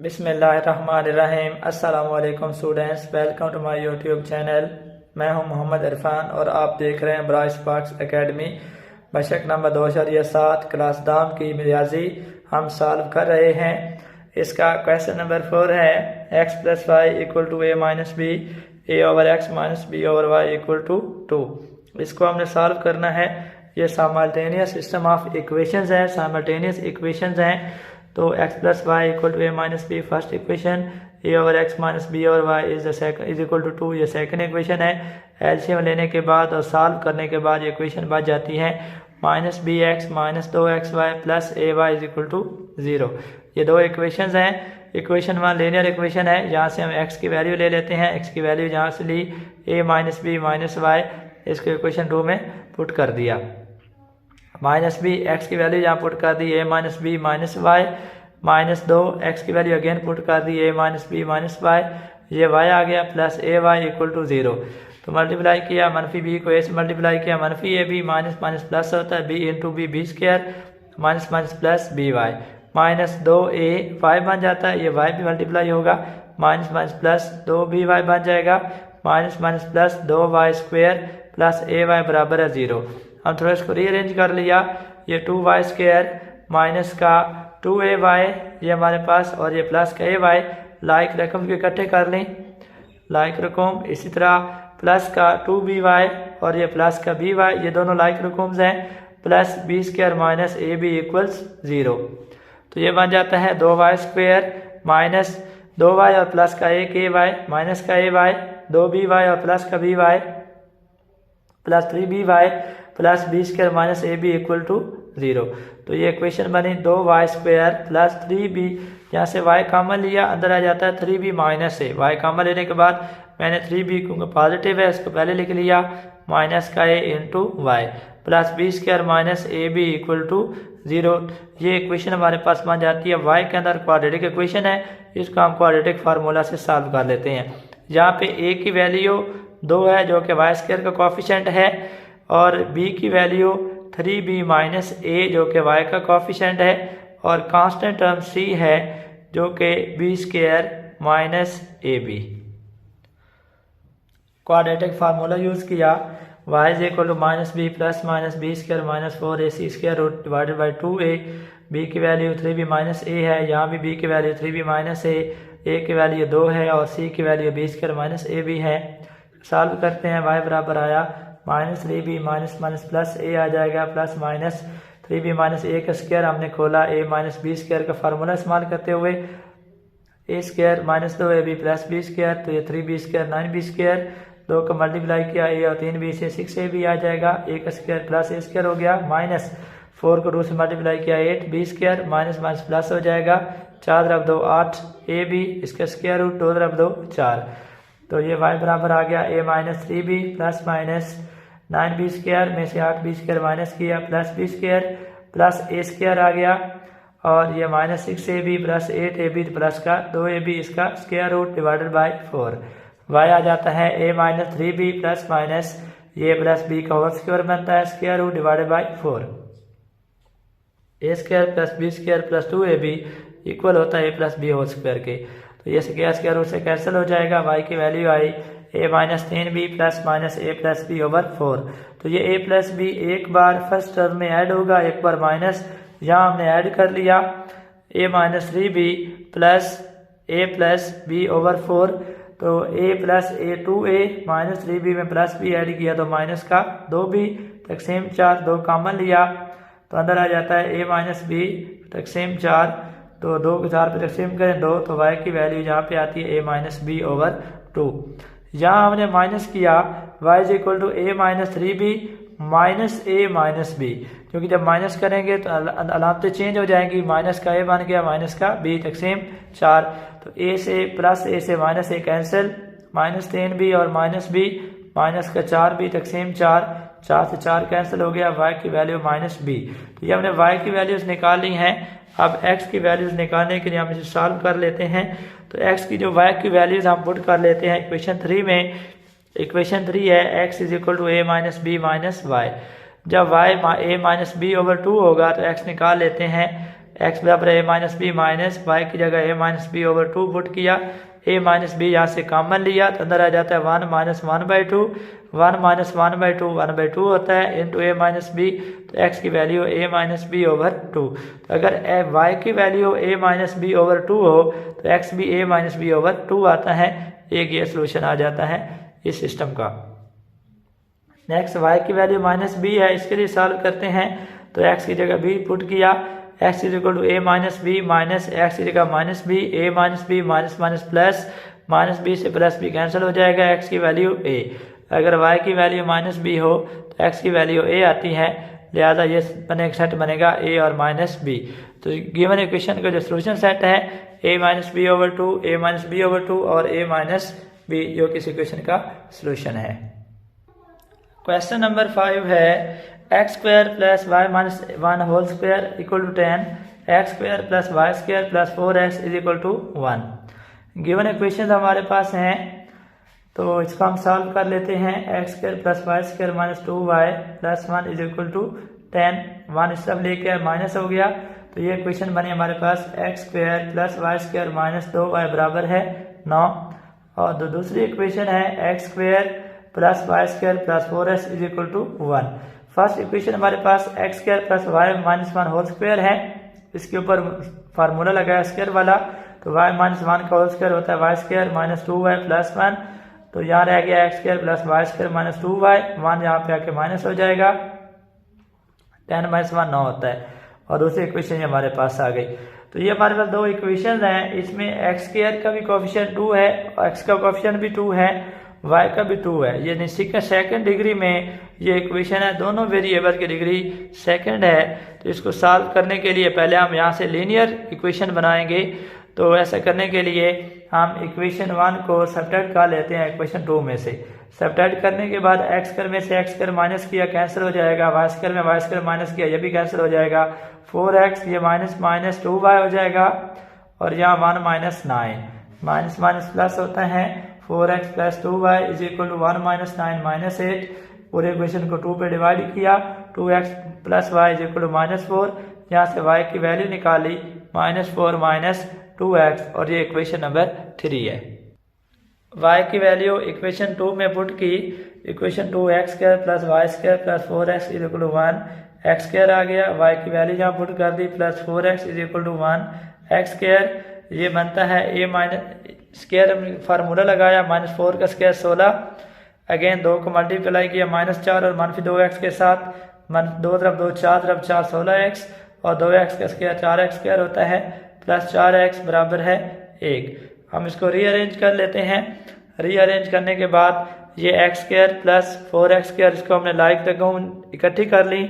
बिस्मिल्लाहिर्रहमानिर्रहीम। अस्सलामुअलैकुम students, welcome to my YouTube channel. मैं हूं मोहम्मद इरफान और आप देख रहे हैं ब्राइट स्पार्क्स एकेडमी। मशक नंबर 2.7 क्लास दाम की रियाजी हम सॉल्व कर रहे हैं। इसका क्वेश्चन नंबर 4 है x plus Y equal to A minus B, A over X minus B over Y equal to 2। इसको हमने सॉल्व करना है। ये साइमल्टेनियस सिस्टम ऑफ इक्वेशंस है, साइमल्टेनियस इक्वेशंस हैं। तो x plus Y equal to A minus B first equation, A over X minus B over Y is equal to 2 ये second equation है। एलसीएम लेने के बाद और सॉल्व करने के बाद इक्वेशन बच जाती है minus B X minus 2x Y plus A Y is equal to 0। ये दो इक्वेशंस हैं। इक्वेशन 1 लीनियर इक्वेशन है, जहाँ से हम x की वैल्यू ले लेते हैं। x की वैल्यू जहाँ से ली a minus B minus Y, इसको इक्वेशन 2 में पुट कर दिया। माइनस बी एक्स की वैल्यू यहाँ पुट कर दी, A minus B minus Y minus 2 X की वैल्यू अगेन पुट कर दी, A minus B minus Y, ये वाई आ गया plus A Y equal to 0। तो मल्टीप्लाई किया, मनफी बी को ए से मल्टीप्लाई किया, मनफी A B minus minus plus होता है, B into B B square minus minus plus B Y minus 2 A Y बन जाता है, ये वाई भी मल्टीप्लाई होगा, minus minus plus 2 B Y बन जाएगा, minus minus plus 2 Y square plus A Y बराबर है 0। हम थोड़ा इसको रीअरेंज कर लिया, ये 2 वाई स्क्वायर माइनस का 2 ए वाई ये हमारे पास, और ये प्लस का ए वाई लाइक रकम के इकट्ठे कर लें, लाइक रकम। इसी तरह प्लस का 2 बी वाई और ये प्लस का बी वाई, ये दोनों लाइक रकम्स हैं, plus B square minus A B equals 0। तो ये बन जाता है 2 वाई स्क्वायर माइनस 2 वाई और प्लस का 1 ए वाई माइनस का ए वाई, 2 बी वाई और प्लस का B Y plus 3 B Y plus B square minus A B equal to 0। तो ये इक्वेशन बनी 2 वाई स्क्वायर प्लस 3 बी, यहाँ से वाई कॉमन लिया, अंदर आ जाता है 3 बी माइनस ए, वाई कॉमन लेने के बाद मैंने 3 बी क्योंकि पॉजिटिव है इसको पहले लिख लिया, माइनस का A into Y plus B square minus A B equal to 0। ये इक्वेशन हमारे पास बन जाती है। वाई के अंदर क्वाड्रेटिक इक्वेशन है, इसको हम क्वाड्रेटिक फार्मूला से सॉल्व कर लेते हैं। यहाँ पे ए की वैल्यू 2 है जो कि वाई स्क्वायर का कोफिशिएंट है, और बी की वैल्यू 3b माइनस ए जो कि y का कोफिशिएंट है, और कांस्टेंट टर्म c है जो कि B square minus A B. Quadratic formula use किया, y is equal to minus B plus minus B square minus 4ac square root divided by 2a। b की value 3b minus A है, यहाँ भी b की value 3b minus ए की value 2 है, और c की value B square minus A B है। सॉल्व करते हैं, y बराबर आया minus 3b minus minus plus A आ जाएगा, प्लस माइनस 3b माइनस ए का स्क्वायर हमने खोला, ए माइनस बी स्क्वायर का फार्मूला इस्तेमाल करते हुए, A square minus 2ab plus B square, तो ये 3b स्क्वायर 9b स्क्वायर, 2 का मल्टीप्लाई किया ए और 3b से 6ab आ जाएगा, ए का स्क्वायर प्लस ए स्क्वायर हो गया, माइनस 4 को 2 से मल्टीप्लाई किया 8b square minus minus plus हो जाएगा, 4 दरब 2 8ab, इसका स्क्वायर रूट 2 दरब 2 4। तो ये y बराबर आ गया a minus 3b plus minus 9b square में से 8b स्क्वायर माइनस किया plus b square plus a square आ गया, और ये minus 6ab plus 8ab plus का 2ab इसका square root divided by 4। y आ जाता है a minus 3b plus minus ये प्लस b का होल स्क्वायर बनता है, square root divided by 4। a square plus b square plus 2ab equal होता है a plus b whole square के। तो ये स्क्वायर रूट से कैंसिल हो जाएगा, y की वैल्यू आई a minus 3b plus minus A plus B over 4। तो ये a प्लस बी एक बार फर्स्ट टर्म में ऐड होगा, एक बार माइनस, यहाँ हमने ऐड कर लिया a minus 3b plus A plus B over 4। तो a plus A 2a minus 3b में प्लस b ऐड किया तो माइनस का 2b तकसीम 4, 2 कॉमन लिया तो अंदर आ जाता है a माइनस बी तकसीम 4, तो 2 को 4 पे तकसीम करें 2, तो y की वैल्यू यहाँ पे आती है a माइनस बी ओवर 2। यहाँ हमने माइनस किया y is equal to a minus 3b minus A minus B, क्योंकि जब माइनस करेंगे तो अलामतें चेंज हो जाएंगी, माइनस का a बन गया माइनस का b तकसीम 4। तो a से प्लस a से minus a cancel, minus 3b और माइनस b माइनस का 4b तकसीम 4, 4 से 4 कैंसिल हो गया, y की वैल्यू माइनस b। तो ये हमने y की वैल्यूज निकाली हैं। अब x की वैल्यूज निकालने के लिए हम इसे सॉल्व कर लेते हैं। तो x की जो y की वैल्यूज हम पुट कर लेते हैं इक्वेशन 3 में। इक्वेशन 3 है x is equal to a minus B minus Y. जब y a minus B over 2 होगा तो x निकाल लेते हैं, एक्स बराबर A minus B minus Y की जगह A minus B over 2 put किया, ए माइनस बी यहाँ से कॉमन लिया तो अंदर आ जाता है 1 माइनस 1/2, 1 माइनस 1/2 1/2 होता है इंटू ए माइनस बी, तो एक्स की वैल्यू ए माइनस बी ओवर 2। तो अगर वाई की वैल्यू ए माइनस बी ओवर 2 हो तो एक्स भी ए माइनस बी ओवर 2 आता है। एक ये सोल्यूशन आ जाता है इस सिस्टम का। नेक्स्ट वाई की वैल्यू माइनस बी है, इसके लिए सॉल्व करते हैं तो एक्स की जगह बी पुट किया, X is equal to A minus B minus X की जगह minus B, A minus B minus minus plus, minus B से प्लस बी कैंसिल हो जाएगा, एक्स की वैल्यू ए। अगर वाई की वैल्यू माइनस बी हो तो एक्स की वैल्यू ए आती है, लिहाजा ये सेट बनेगा ए और माइनस बी। तो गिवन इक्वेशन का जो सोल्यूशन सेट है ए माइनस बी ओवर 2, ए माइनस बी ओवर 2 और ए माइनस बी जो कि इस इक्वेशन का सोल्यूशन है। क्वेश्चन नंबर 5 है X square plus Y minus 1 whole square equal to 10, X square plus Y square plus 4x is equal to 1। Given equation हमारे पास हैं तो इसको हम सॉल्व कर लेते हैं। X square plus Y square minus 2y plus 1 is equal to 10, 1 सब लेके माइनस हो गया तो ये इक्वेशन बनी हमारे पास X square plus Y square minus 2y बराबर है 9। और दूसरी इक्वेशन है X square plus Y square plus 4x is equal to 1। First equation हमारे पास X square plus Y minus 1 whole square है, इसके ऊपर फार्मूला लगाया स्क्वायर वाला, तो y माइनस 1 का होल स्क्वायर होता है Y square minus 2y plus 1, तो यहाँ रह गया X square plus Y square minus 2y, 1 यहाँ पे आके माइनस हो जाएगा, 10 माइनस 1 9 होता है। और दूसरी इक्वेशन हमारे पास आ गई। तो ये हमारे पास दो इक्वेशन हैं, इसमें एक्स स्क्वायर का भी कोएफिशिएंट 2 है, एक्स का कोएफिशिएंट भी 2 है, y का भी 2 है। ये निश्चित का सेकंड डिग्री में ये इक्वेशन है, दोनों वेरिएबल की डिग्री सेकंड है। तो इसको सॉल्व करने के लिए पहले हम यहाँ से लीनियर इक्वेशन बनाएंगे। तो ऐसा करने के लिए हम इक्वेशन 1 को सब्ट्रैक्ट कर लेते हैं इक्वेशन 2 में से। सब्ट्रैक्ट करने के बाद एक्स स्क्वायर में से एक्स स्क्वायर माइनस किया कैंसिल हो जाएगा, वाई स्क्वायर में वाई स्क्वायर माइनस किया ये भी कैंसिल हो जाएगा, 4x ये माइनस माइनस 2y हो जाएगा, और यहाँ 1 माइनस 9 माइनस माइनस प्लस होता है, 4x plus 2y is equal to 1 minus 9 minus 8। पूरे इक्वेशन को 2 पे डिवाइड किया, 2x plus Y is equal to minus 4, यहाँ से y की वैल्यू निकाली माइनस 4 माइनस 2x, और ये इक्वेशन नंबर 3 है। y की वैल्यू इक्वेशन 2 में पुट की, equation 2 X square plus Y square plus 4x is equal to 1, X square आ गया, y की वैल्यू यहाँ पुट कर दी plus 4x is equal to 1, X square ये बनता है a माइनस स्क्वायर फार्मूला लगाया माइनस 4 का स्क्वायर 16, अगेन 2 को मल्टीप्लाई किया माइनस 4 और माइनस 2x के साथ, 2 तरफ 2 4 तरफ 4 16x, और 2x का स्क्वायर 4x स्क्वायर होता है प्लस 4x बराबर है 1। हम इसको रीअरेंज कर लेते हैं। रीअरेंज करने के बाद ये x square plus 4x square इसको हमने लाइक तक इकट्ठी कर ली,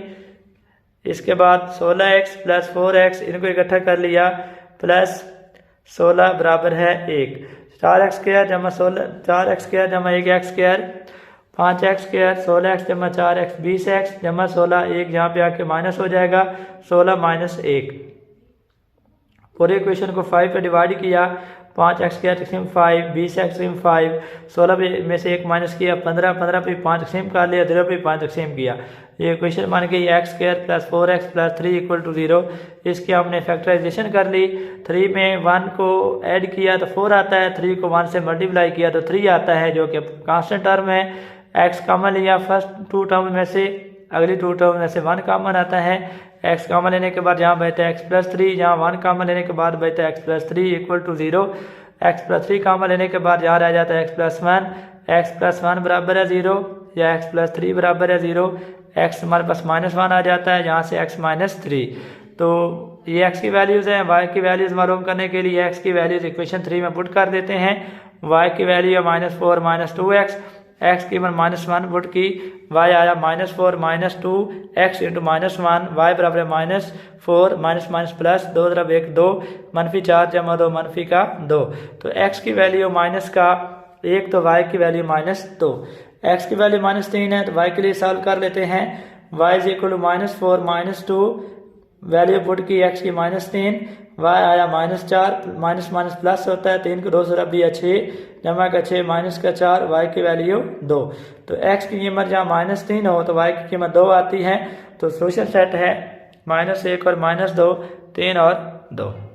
इसके बाद 16x प्लस 4x इनको इकट्ठा कर लिया प्लस 16 बराबर है 1, 4x स्क्वायर जमा 16 4x स्क्वायर जमा 1x square 5x square, 16x जमा 4x 20x जमा 16 1 यहाँ पे आके माइनस हो जाएगा 16 माइनस 1। पूरे इक्वेशन को 5 पे डिवाइड किया, 5x स्क्वायर तकसीम 5, 20x तकसीम 5, 16 में से 1 माइनस किया 15, 15 पे 5 तकसीम कर लिया, 0 पे 5 तकसीम किया। ये इक्वेशन बन गई X square plus 4x plus 3 equal to 0। इसकी हमने फैक्टराइजेशन कर ली, 3 में 1 को ऐड किया तो 4 आता है, 3 को 1 से मल्टीप्लाई किया तो 3 आता है जो कि कांस्टेंट टर्म है। x कॉमन लिया फर्स्ट 2 टर्म में से, अगली 2 टर्म में से 1 कॉमन आता है, x कॉमन लेने के बाद यहाँ बचता है x प्लस 3, यहाँ 1 कॉमन लेने के बाद बचता है x plus 3 equal to 0। x plus 3 common लेने के बाद यहाँ रह जाता है x प्लस 1, x प्लस 1 बराबर है 0 या x प्लस 3 बराबर है 0, x हमारे पास माइनस 1 आ जाता है, यहाँ से x माइनस 3। तो ये x की वैल्यूज़ हैं। y की वैल्यूज़ मालूम करने के लिए x की वैल्यूज़ इक्वेशन 3 में पुट कर देते हैं। y की वैल्यू है माइनस 4 माइनस 2x, x की कीमत माइनस 1 पुट की, y आया minus 4 minus 2 x into minus 1, y बराबर है माइनस 4 माइनस माइनस प्लस 2 तरफ 1 2 मनफी 4 जमा 2 मनफी का 2। तो x की वैल्यू माइनस का 1 तो y की वैल्यू माइनस 2, x की वैल्यू माइनस 3 है तो y के लिए सॉल्व कर लेते हैं। y is equal to minus 4 minus 2, value put की x की माइनस 3, y आया माइनस 4, माइनस माइनस प्लस होता है, 3 को 2 से रब दिया 6 जमा का 6 माइनस का 4, y की वैल्यू 2। तो x की कीमत जहाँ माइनस 3 हो तो y की कीमत 2 आती है। तो सोल्यूशन सेट है माइनस 1 और माइनस 2, 3 और 2।